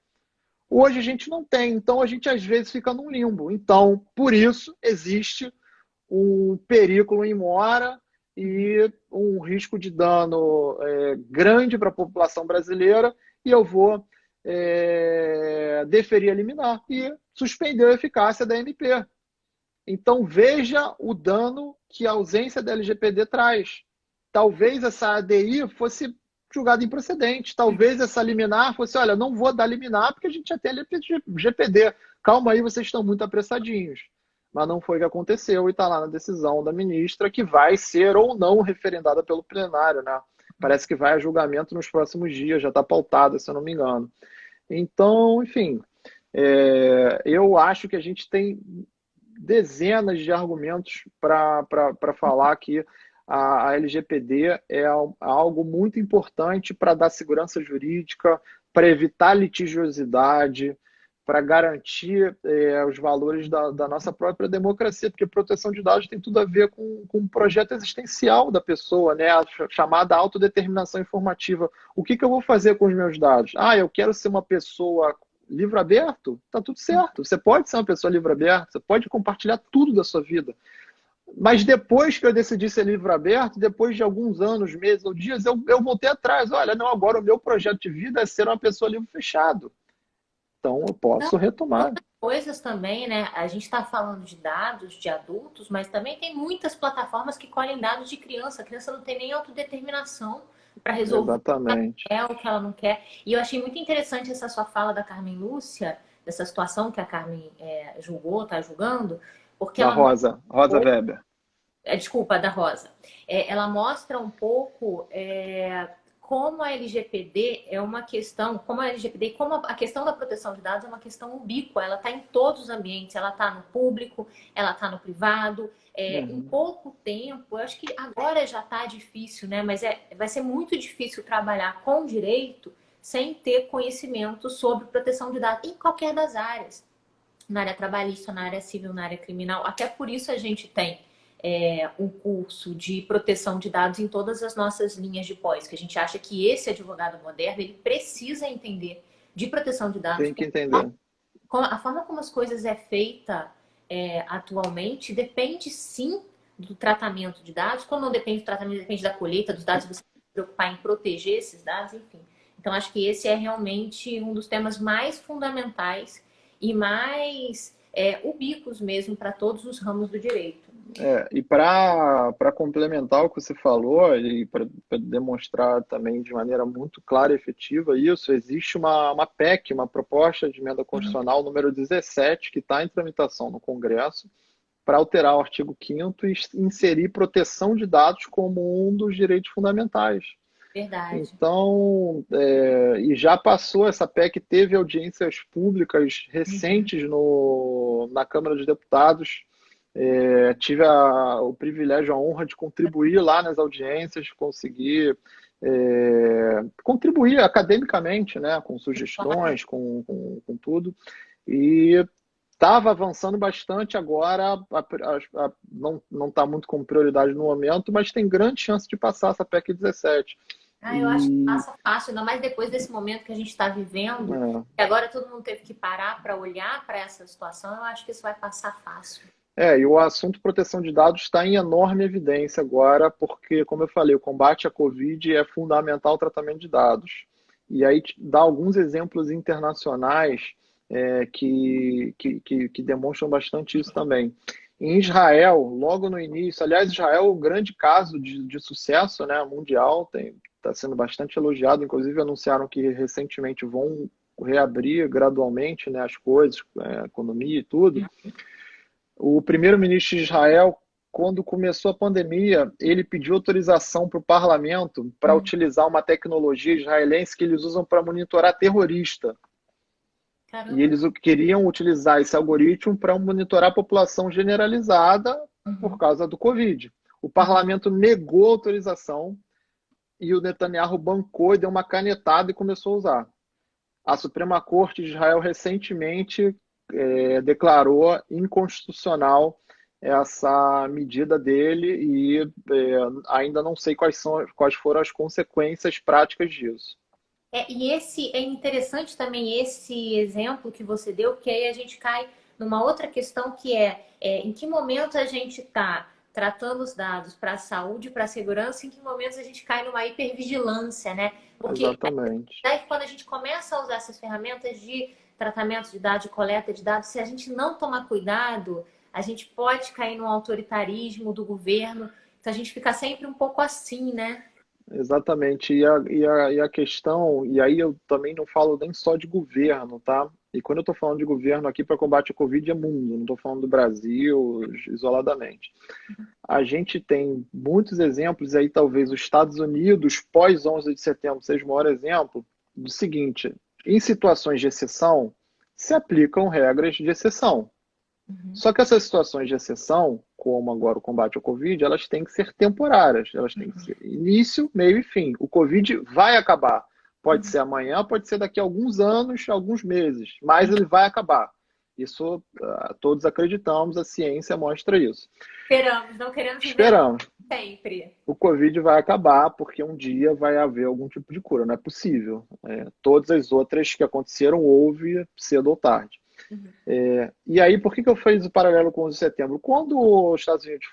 Hoje a gente não tem, então a gente às vezes fica num limbo. Então, por isso, existe um perigo em mora e um risco de dano grande para a população brasileira, e eu vou deferir a liminar e suspender a eficácia da MP. Então veja o dano que a ausência da LGPD traz. Talvez essa ADI fosse julgada improcedente, talvez essa liminar fosse: olha, não vou dar liminar porque a gente já tem a LGPD. Calma aí, vocês estão muito apressadinhos. Mas não foi o que aconteceu e está lá na decisão da ministra, que vai ser ou não referendada pelo plenário, né? Parece que vai a julgamento nos próximos dias, já está pautada, se eu não me engano. Então, enfim, eu acho que a gente tem dezenas de argumentos para falar que a LGPD é algo muito importante para dar segurança jurídica, para evitar litigiosidade, para garantir os valores da nossa própria democracia, porque proteção de dados tem tudo a ver com um projeto existencial da pessoa, né? A chamada autodeterminação informativa. O que eu vou fazer com os meus dados? Eu quero ser uma pessoa livre aberto, tá tudo certo. Você pode ser uma pessoa livre aberta, você pode compartilhar tudo da sua vida. Mas depois que eu decidi ser livre aberto, depois de alguns anos, meses ou dias, eu voltei atrás. Olha, não, agora o meu projeto de vida é ser uma pessoa livre fechado. Então eu não, posso retomar. outras coisas também, né? A gente está falando de dados de adultos, mas também tem muitas plataformas que colhem dados de criança. A criança não tem nem autodeterminação para resolver Exatamente. o que ela não quer. E eu achei muito interessante essa sua fala da Carmen Lúcia, dessa situação que a Carmen julgou, está julgando, porque Da ela Rosa Weber. desculpa, da Rosa. Ela mostra um pouco como a LGPD é uma questão, como a LGPD, como a questão da proteção de dados é uma questão ubíqua, ela está em todos os ambientes, ela está no público, ela está no privado. Em pouco tempo, eu acho que agora já está difícil, né? Mas vai ser muito difícil trabalhar com direito sem ter conhecimento sobre proteção de dados em qualquer das áreas. Na área trabalhista, na área civil, na área criminal. Até por isso a gente tem um curso de proteção de dados em todas as nossas linhas de pós, que a gente acha que esse advogado moderno ele precisa entender de proteção de dados. Tem que entender. A forma como as coisas é feita atualmente depende sim do tratamento de dados. Quando não depende do tratamento, depende da colheita dos dados, você tem que se preocupar em proteger esses dados, enfim. Então, acho que esse é realmente um dos temas mais fundamentais e mais ubíquos mesmo para todos os ramos do direito. E para complementar o que você falou e para demonstrar também de maneira muito clara e efetiva isso, existe uma PEC, uma proposta de emenda constitucional número 17, que está em tramitação no Congresso, para alterar o artigo 5º e inserir proteção de dados como um dos direitos fundamentais. Verdade. Então, e já passou, essa PEC teve audiências públicas recentes na Câmara dos Deputados. Tive o privilégio, a honra de contribuir lá nas audiências, conseguir contribuir academicamente, né, com sugestões, com tudo. E estava avançando bastante agora, não está muito como prioridade no momento, mas tem grande chance de passar essa PEC 17. Eu acho que passa fácil, ainda mais depois desse momento que a gente está vivendo, que agora todo mundo teve que parar para olhar para essa situação, eu acho que isso vai passar fácil. E o assunto proteção de dados está em enorme evidência agora, porque, como eu falei, o combate à Covid é fundamental o tratamento de dados. E aí dá alguns exemplos internacionais que demonstram bastante isso também. Em Israel, logo no início, aliás, Israel é um grande caso de sucesso, né, mundial, está sendo bastante elogiado, inclusive anunciaram que recentemente vão reabrir gradualmente, né, as coisas, a economia e tudo. O primeiro-ministro de Israel, quando começou a pandemia, ele pediu autorização para o parlamento para utilizar uma tecnologia israelense que eles usam para monitorar terrorista. Caramba. E eles queriam utilizar esse algoritmo para monitorar a população generalizada por causa do Covid. O parlamento negou a autorização e o Netanyahu bancou e deu uma canetada e começou a usar. A Suprema Corte de Israel recentemente declarou inconstitucional essa medida dele e ainda não sei quais foram as consequências práticas disso. E é interessante também esse exemplo que você deu, porque aí a gente cai numa outra questão que em que momento a gente está tratando os dados para a saúde, para a segurança, em que momentos a gente cai numa hipervigilância, né? Porque Exatamente. daí, quando a gente começa a usar essas ferramentas de tratamento de dados, de coleta de dados, se a gente não tomar cuidado, a gente pode cair no autoritarismo do governo. Então a gente fica sempre um pouco assim, né? Exatamente. E a questão, e aí eu também não falo nem só de governo, tá? E quando eu estou falando de governo aqui para combate à Covid é mundo, não estou falando do Brasil isoladamente. A gente tem muitos exemplos, e aí talvez os Estados Unidos, pós 11 de setembro, seja o maior exemplo, do seguinte: em situações de exceção, se aplicam regras de exceção. Só que essas situações de exceção, como agora o combate ao Covid, elas têm que ser temporárias. Elas têm que ser início, meio e fim. O Covid vai acabar. Pode ser amanhã, pode ser daqui a alguns anos, alguns meses, mas ele vai acabar. Isso todos acreditamos, a ciência mostra isso. Esperamos, não queremos viver Esperamos. sempre. O Covid vai acabar porque um dia vai haver algum tipo de cura. Não é possível. Todas as outras que aconteceram houve cedo ou tarde. E aí, por que eu fiz o paralelo com o 11 de setembro? Quando os Estados Unidos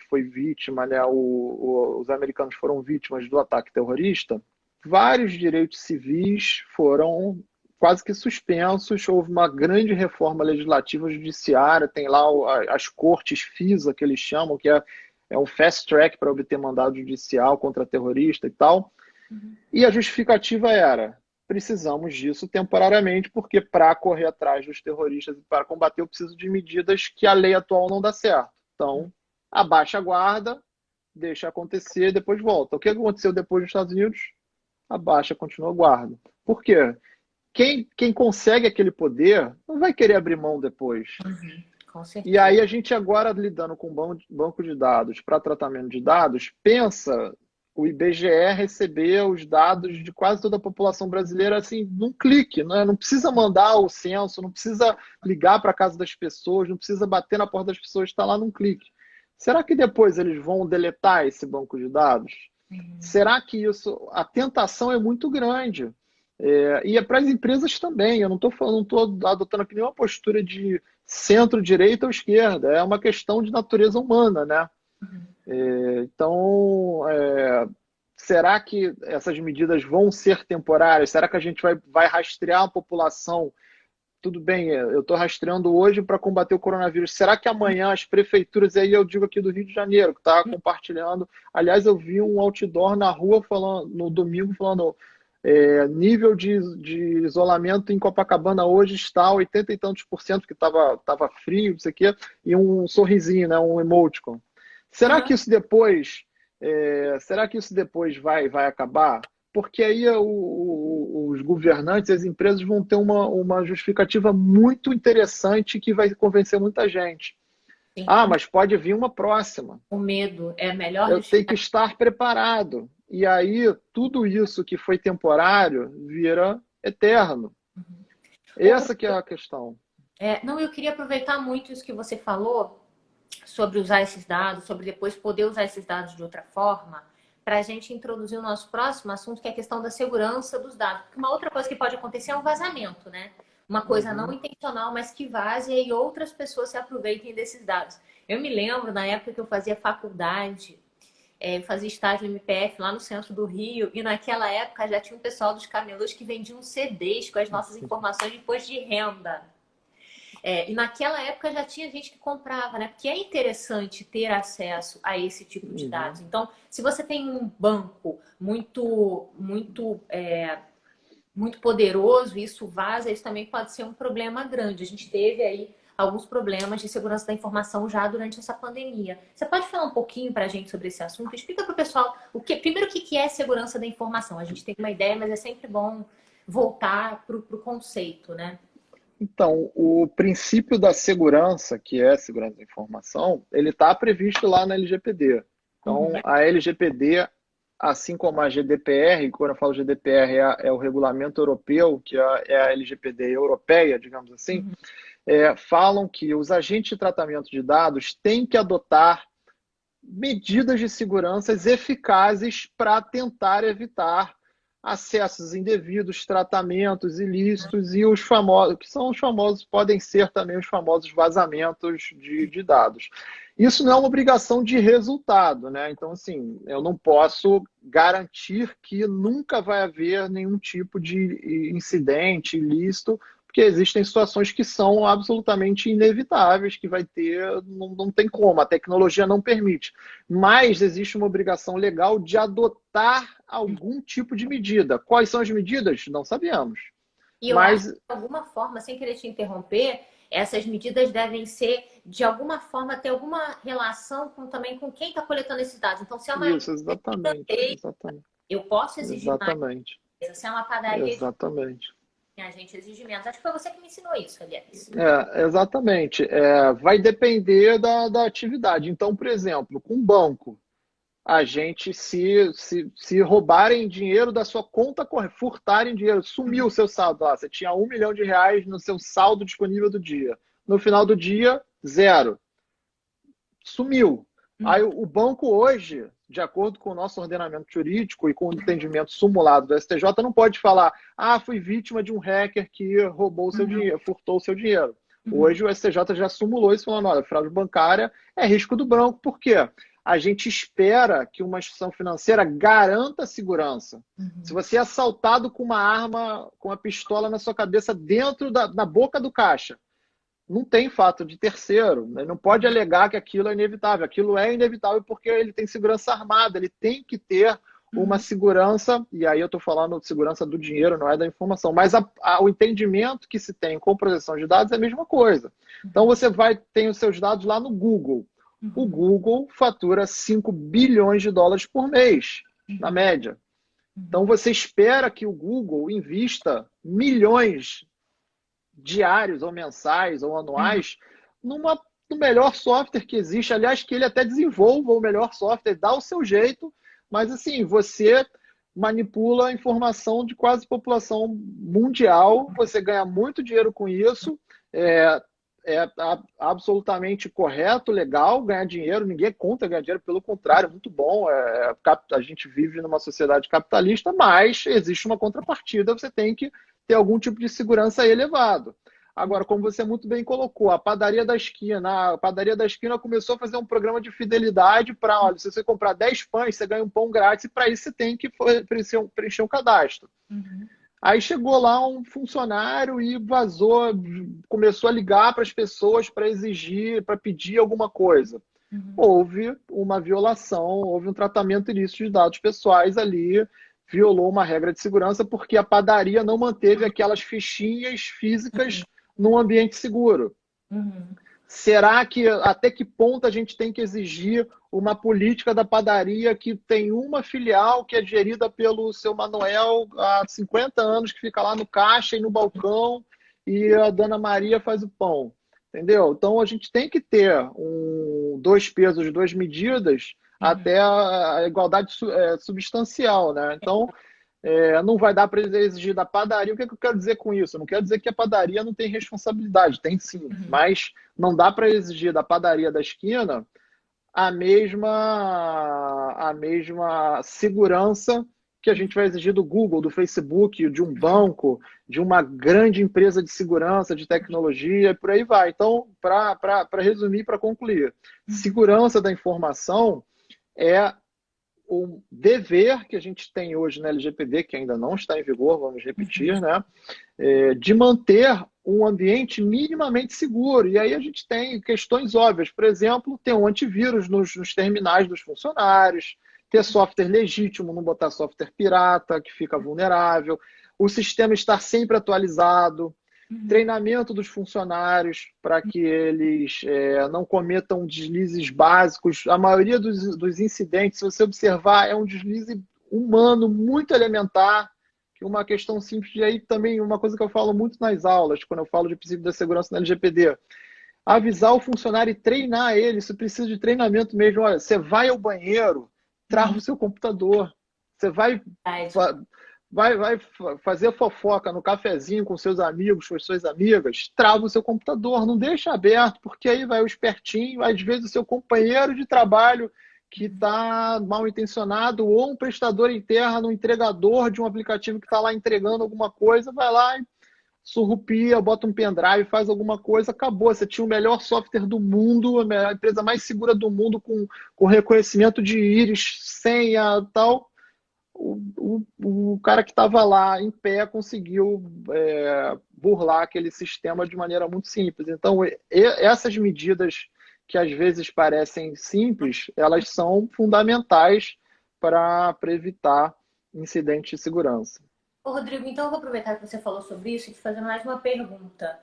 foi vítima, né, os americanos foram vítimas do ataque terrorista, vários direitos civis foram quase que suspensos. Houve uma grande reforma legislativa judiciária, tem lá as cortes FISA, que eles chamam, que é um fast track para obter mandado judicial contra terrorista e tal. E a justificativa era: precisamos disso temporariamente, porque para correr atrás dos terroristas e para combater eu preciso de medidas que a lei atual não dá certo. Então, abaixa a guarda, deixa acontecer, depois volta. O que aconteceu depois nos Estados Unidos? Abaixa, continua a guarda. Por quê? Quem consegue aquele poder não vai querer abrir mão depois. Com certeza. E aí a gente agora, lidando com banco de dados para tratamento de dados, pensa o IBGE receber os dados de quase toda a população brasileira assim, num clique, né? Não precisa mandar o censo, não precisa ligar para a casa das pessoas, não precisa bater na porta das pessoas, está lá num clique. Será que depois eles vão deletar esse banco de dados? Será que a tentação é muito grande? E é para as empresas também. Eu não estou adotando aqui nenhuma postura de centro-direita ou esquerda. É uma questão de natureza humana, né? Então, será que essas medidas vão ser temporárias? Será que a gente vai rastrear a população? Tudo bem, eu estou rastreando hoje para combater o coronavírus. Será que amanhã as prefeituras, aí eu digo aqui do Rio de Janeiro, que está compartilhando. Aliás, eu vi um outdoor na rua no domingo falando: Nível de isolamento em Copacabana hoje está 80 e tantos por cento, que tava frio, não sei o quê, e um sorrisinho, né, um emoticon. Será que Aham. isso depois, será que isso depois vai acabar? Porque aí os governantes, as empresas vão ter uma justificativa muito interessante que vai convencer muita gente. Sim, Ah, mas pode vir uma próxima. o medo é a melhor Eu tenho que justificativa. estar preparado. E aí, tudo isso que foi temporário vira eterno. Essa que é a questão. Não, eu queria aproveitar muito isso que você falou sobre usar esses dados, sobre depois poder usar esses dados de outra forma, para a gente introduzir o nosso próximo assunto, que é a questão da segurança dos dados. Porque uma outra coisa que pode acontecer é um vazamento, né? Uma coisa não Uhum. intencional, mas que vaze e outras pessoas se aproveitem desses dados. Eu me lembro, na época que eu fazia faculdade, eu fazia estágio no MPF lá no centro do Rio, e naquela época já tinha um pessoal dos camelôs que vendiam CDs com as nossas informações de imposto de renda. E naquela época já tinha gente que comprava, né? Porque é interessante ter acesso a esse tipo de dados. Uhum. Então, se você tem um banco muito poderoso, e isso vaza, isso também pode ser um problema grande. A gente teve aí alguns problemas de segurança da informação já durante essa pandemia. Você pode falar um pouquinho para a gente sobre esse assunto? Explica para o pessoal primeiro o que é segurança da informação. A gente tem uma ideia, mas é sempre bom voltar para o conceito, né? Então, o princípio da segurança, que é a segurança da informação, ele está previsto lá na LGPD. Uhum, Então, a LGPD, assim como a GDPR, quando eu falo GDPR é o regulamento europeu, que é a LGPD europeia, digamos assim, uhum, falam que os agentes de tratamento de dados têm que adotar medidas de segurança eficazes para tentar evitar acessos indevidos, tratamentos ilícitos e os famosos, que são os famosos, podem ser também os famosos vazamentos de dados. Isso não é uma obrigação de resultado, né? Então, assim, eu não posso garantir que nunca vai haver nenhum tipo de incidente ilícito, porque existem situações que são absolutamente inevitáveis, que vai ter, não tem como, a tecnologia não permite. Mas existe uma obrigação legal de adotar uhum. algum tipo de medida. Quais são as medidas? Não sabemos. E eu acho que, Mas de alguma forma, sem querer te interromper, essas medidas devem ser, de alguma forma, ter alguma relação também com quem está coletando esses dados. Então, se é uma isso, empresa exatamente, gigantesca, exatamente, eu posso exigir mais. exatamente, Se é uma padaria gigante, exatamente. a gente exige menos. Acho que foi você que me ensinou isso, aliás. Exatamente. Vai depender da atividade. Então, por exemplo, com banco, a gente, se roubarem dinheiro da sua conta corrente, furtarem dinheiro, sumiu o seu saldo. Você tinha R$ 1 milhão no seu saldo disponível do dia. No final do dia, zero. Sumiu. Aí Uhum. o banco hoje, de acordo com o nosso ordenamento jurídico e com o entendimento simulado do STJ, não pode falar, fui vítima de um hacker que roubou o seu Uhum. dinheiro, furtou o seu dinheiro. Uhum. Hoje o STJ já simulou isso, falando, olha, fraude bancária é risco do banco, por quê? A gente espera que uma instituição financeira garanta a segurança. Se Uhum. você é assaltado com uma arma, com uma pistola na sua cabeça dentro na boca do caixa, não tem fato de terceiro, né? Não pode alegar que aquilo é inevitável. Aquilo é inevitável porque ele tem segurança armada, ele tem que ter uma Uhum. segurança, e aí eu estou falando de segurança do dinheiro, não é da informação, mas o entendimento que se tem com proteção de dados é a mesma coisa. Então Uhum. você tem os seus dados lá no Google. O Uhum. Google fatura 5 bilhões de dólares por mês, na Uhum. média. Então Uhum. você espera que o Google invista milhões diários ou mensais ou Uhum. anuais no melhor software que existe. Aliás, que ele até desenvolva o melhor software, dá o seu jeito, mas assim, você manipula a informação de quase população mundial, você ganha muito dinheiro com isso, é, absolutamente correto, legal ganhar dinheiro, ninguém é contra ganhar dinheiro, pelo contrário, é muito bom. A gente vive numa sociedade capitalista, mas existe uma contrapartida, você tem que ter algum tipo de segurança elevado. Agora, como você muito bem colocou, a padaria da esquina começou a fazer um programa de fidelidade para, olha, se você comprar 10 pães, você ganha um pão grátis, e para isso você tem que preencher um cadastro. Uhum. Aí chegou lá um funcionário e vazou, começou a ligar para as pessoas para exigir, para pedir alguma coisa. Uhum. Houve uma violação, houve um tratamento ilícito de dados pessoais ali, violou uma regra de segurança porque a padaria não manteve aquelas fichinhas físicas num ambiente seguro. Uhum. Será que até que ponto a gente tem que exigir uma política da padaria que tem uma filial que é gerida pelo seu Manuel há 50 anos, que fica lá no caixa e no balcão e a Dona Maria faz o pão? Entendeu? Então a gente tem que ter dois pesos, duas medidas Uhum. até a igualdade substancial, né? Então não vai dar para exigir da padaria. O que, é que eu quero dizer com isso? Eu não quero dizer que a padaria não tem responsabilidade, tem sim, Uhum. mas não dá para exigir da padaria da esquina a mesma segurança que a gente vai exigir do Google, do Facebook, de um banco, de uma grande empresa de segurança, de tecnologia, e por aí vai. Então, para resumir, para concluir, Uhum. segurança da informação é o dever que a gente tem hoje na LGPD, que ainda não está em vigor, vamos Uhum. repetir, né? De manter um ambiente minimamente seguro. E aí a gente tem questões óbvias. Por exemplo, ter um antivírus nos terminais dos funcionários, ter software legítimo, não botar software pirata, que fica vulnerável, o sistema estar sempre atualizado, Uhum. treinamento dos funcionários para que eles não cometam deslizes básicos. A maioria dos incidentes, se você observar, é um deslize humano muito elementar, que uma questão simples. E aí também uma coisa que eu falo muito nas aulas, quando eu falo de princípio da segurança na LGPD, avisar o funcionário e treinar ele, isso precisa de treinamento mesmo. Olha, você vai ao banheiro, trava Uhum. o seu computador. Você Verdade. vai fazer fofoca no cafezinho com seus amigos, com suas amigas, trava o seu computador, não deixa aberto, porque aí vai o espertinho, às vezes o seu companheiro de trabalho que está mal intencionado ou um prestador interno, um entregador de um aplicativo que está lá entregando alguma coisa, vai lá e surrupia, bota um pendrive, faz alguma coisa, acabou. Você tinha o melhor software do mundo, a empresa mais segura do mundo, com reconhecimento de íris, senha tal. O cara que estava lá em pé conseguiu burlar aquele sistema de maneira muito simples. Então, essas medidas que às vezes parecem simples, elas são fundamentais para evitar incidentes de segurança. Ô, Rodrigo, então eu vou aproveitar que você falou sobre isso e te fazer mais uma pergunta.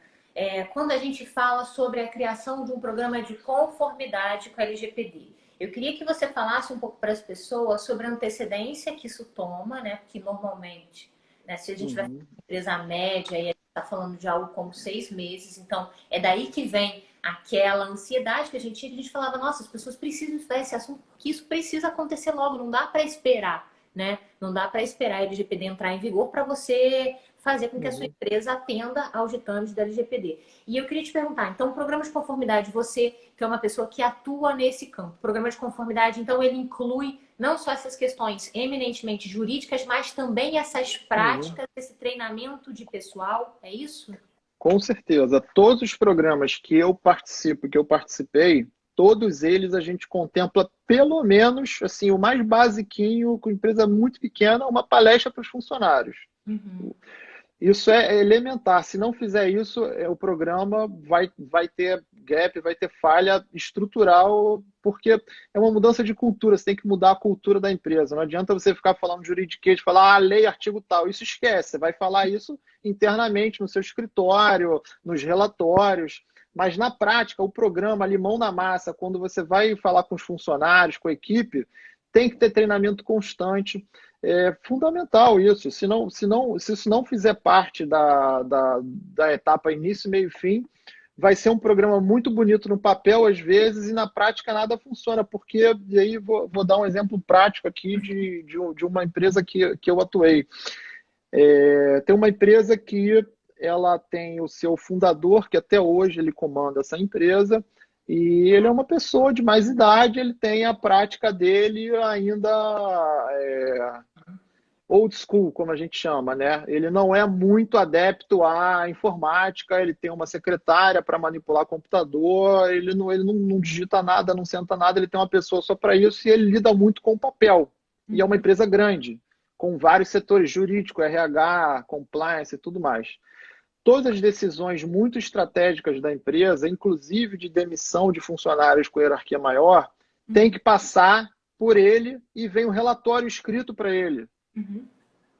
Quando a gente fala sobre a criação de um programa de conformidade com a LGPD, eu queria que você falasse um pouco para as pessoas sobre a antecedência que isso toma, né? Porque normalmente, né, se a gente vai fazer Uhum, uma empresa média e a gente está falando de algo como 6 meses, então é daí que vem aquela ansiedade que a gente tinha, que a gente falava, nossa, as pessoas precisam estudar esse assunto, porque isso precisa acontecer logo, não dá para esperar, né? Não dá para esperar a LGPD entrar em vigor para você fazer com que a sua uhum. empresa atenda aos ditames da LGPD. E eu queria te perguntar, então, o programa de conformidade, você que é uma pessoa que atua nesse campo, o programa de conformidade, então, ele inclui não só essas questões eminentemente jurídicas, mas também essas Uhum. práticas, esse treinamento de pessoal, é isso? Com certeza. Todos os programas que eu participo, que eu participei, todos eles a gente contempla pelo menos assim o mais basiquinho, com empresa muito pequena, uma palestra para os funcionários. Uhum. Isso é elementar. Se não fizer isso, o programa vai ter gap, vai ter falha estrutural, porque é uma mudança de cultura. Você tem que mudar a cultura da empresa. Não adianta você ficar falando juridiquês, falar lei, artigo tal. Isso esquece. Você vai falar isso internamente no seu escritório, nos relatórios. Mas na prática, o programa ali, mão na massa, quando você vai falar com os funcionários, com a equipe, tem que ter treinamento constante. É fundamental isso. Se isso não fizer parte da etapa início, meio e fim, vai ser um programa muito bonito no papel, às vezes, e na prática nada funciona. Porque, e aí vou dar um exemplo prático aqui de uma empresa que eu atuei. Tem uma empresa que ela tem o seu fundador, que até hoje ele comanda essa empresa, e ele é uma pessoa de mais idade, ele tem a prática dele ainda é, old school, como a gente chama, né? Ele não é muito adepto à informática, ele tem uma secretária para manipular computador, ele não digita nada, não senta nada, ele tem uma pessoa só para isso e ele lida muito com papel. E é uma Uhum. empresa grande, com vários setores jurídico, RH, compliance e tudo mais. Todas as decisões muito estratégicas da empresa, inclusive de demissão de funcionários com hierarquia maior, tem Uhum. que passar por ele e vem um relatório escrito para ele. Uhum.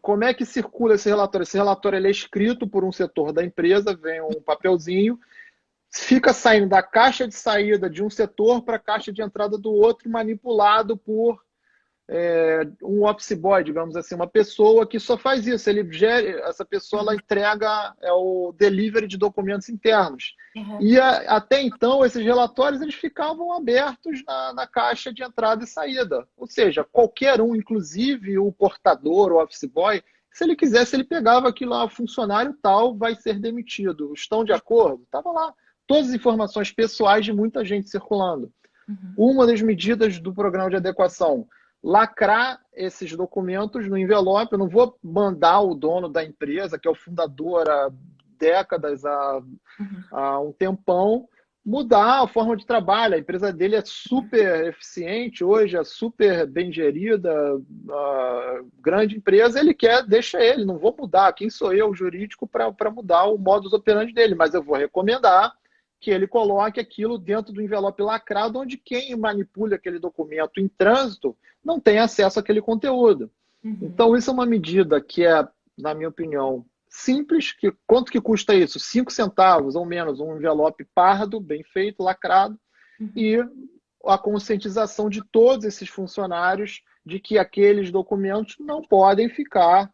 como é que circula esse relatório? Esse relatório ele é escrito por um setor da empresa, vem um papelzinho, fica saindo da caixa de saída de um setor para a caixa de entrada do outro, manipulado por um office boy, digamos assim, uma pessoa que só faz isso. Essa pessoa ela entrega o delivery de documentos internos. Uhum. E até então, esses relatórios eles ficavam abertos na caixa de entrada e saída. Ou seja, qualquer um, inclusive o portador, o office boy, se ele quisesse, ele pegava aquilo lá, funcionário tal vai ser demitido. Estão de acordo? Estava lá. Todas as informações pessoais de muita gente circulando. Uhum. Uma das medidas do programa de adequação, lacrar esses documentos no envelope. Eu não vou mandar o dono da empresa, que é o fundador há décadas, há um tempão, mudar a forma de trabalho. A empresa dele é super eficiente hoje, é super bem gerida, grande empresa, ele quer, deixa ele, não vou mudar. Quem sou eu, jurídico, para mudar o modus operandi dele, mas eu vou recomendar que ele coloque aquilo dentro do envelope lacrado, onde quem manipula aquele documento em trânsito não tem acesso àquele conteúdo. Uhum. Então, isso é uma medida que é, na minha opinião, simples. Quanto que custa isso? 5 centavos ou menos, um envelope pardo, bem feito, lacrado, e a conscientização de todos esses funcionários de que aqueles documentos não podem ficar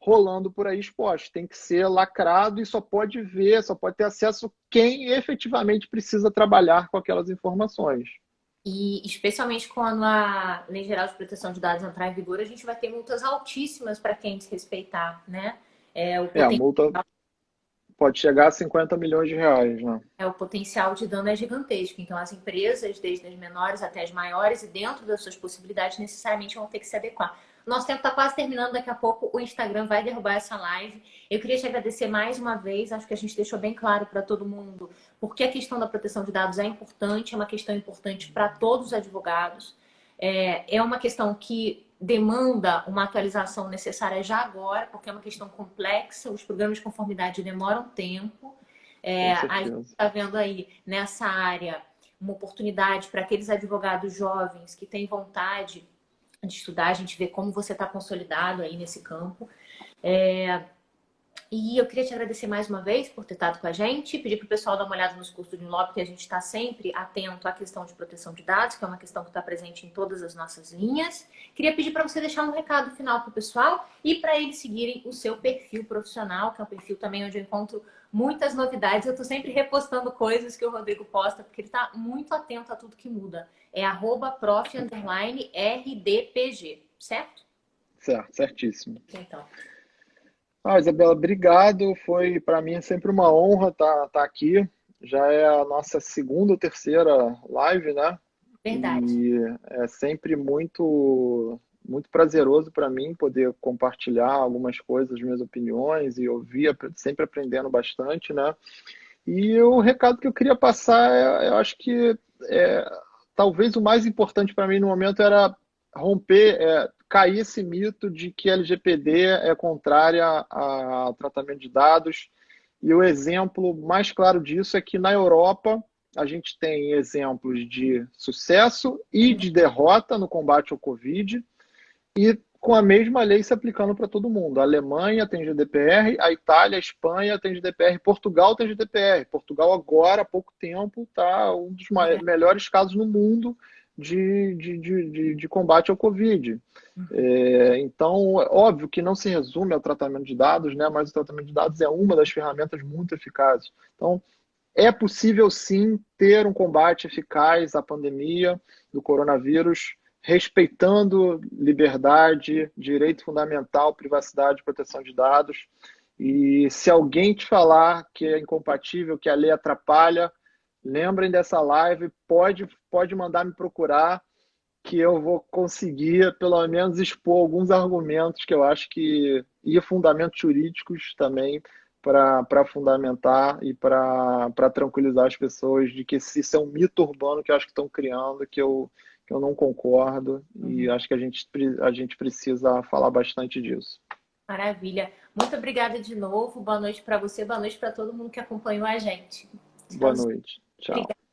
rolando por aí exposto. Tem que ser lacrado e só pode ver, só pode ter acesso quem efetivamente precisa trabalhar com aquelas informações. E especialmente quando a Lei Geral de Proteção de Dados entrar em vigor, a gente vai ter multas altíssimas para quem desrespeitar, né? A multa pode chegar a 50 milhões de reais, né? O potencial de dano é gigantesco. Então, as empresas, desde as menores até as maiores, e dentro das suas possibilidades, necessariamente vão ter que se adequar. Nosso tempo está quase terminando, daqui a pouco o Instagram vai derrubar essa live. Eu queria te agradecer mais uma vez, acho que a gente deixou bem claro para todo mundo porque a questão da proteção de dados é importante, é uma questão importante para todos os advogados. É uma questão que demanda uma atualização necessária já agora, porque é uma questão complexa, os programas de conformidade demoram tempo. A gente está vendo aí nessa área uma oportunidade para aqueles advogados jovens que têm vontade de estudar, a gente vê como você está consolidado aí nesse campo. E eu queria te agradecer mais uma vez por ter estado com a gente, pedir para o pessoal dar uma olhada nos cursos de Unilop, porque a gente está sempre atento à questão de proteção de dados, que é uma questão que está presente em todas as nossas linhas. Queria pedir para você deixar um recado final para o pessoal e para eles seguirem o seu perfil profissional, que é um perfil também onde eu encontro muitas novidades. Eu estou sempre repostando coisas que o Rodrigo posta, porque ele está muito atento a tudo que muda. É @prof_rdpg, certo? Certo, certíssimo. Então. Isabela, obrigado. Foi para mim sempre uma honra estar aqui. Já é a nossa segunda ou terceira live, né? Verdade. E é sempre muito prazeroso para mim poder compartilhar algumas coisas, minhas opiniões e ouvir, sempre aprendendo bastante, né? E o recado que eu queria passar, eu acho que talvez o mais importante para mim no momento era romper, cair esse mito de que a LGPD é contrária ao tratamento de dados. E o exemplo mais claro disso é que na Europa a gente tem exemplos de sucesso e de derrota no combate ao Covid, e com a mesma lei se aplicando para todo mundo. A Alemanha tem GDPR, a Itália, a Espanha tem GDPR, Portugal tem GDPR. Portugal agora, há pouco tempo, está um dos melhores casos no mundo de combate ao Covid. Então, óbvio que não se resume ao tratamento de dados, né? Mas o tratamento de dados é uma das ferramentas muito eficazes. Então, é possível sim ter um combate eficaz à pandemia do coronavírus, respeitando liberdade, direito fundamental, privacidade e proteção de dados. E se alguém te falar que é incompatível, que a lei atrapalha, lembrem dessa live, pode mandar me procurar, que eu vou conseguir, pelo menos, expor alguns argumentos que eu acho que... e fundamentos jurídicos também, para fundamentar e para tranquilizar as pessoas de que isso é um mito urbano que eu acho que estão criando, que eu não concordo, e acho que a gente precisa falar bastante disso. Maravilha. Muito obrigada de novo. Boa noite para você, boa noite para todo mundo que acompanhou a gente. Boa noite. Tchau. Obrigada.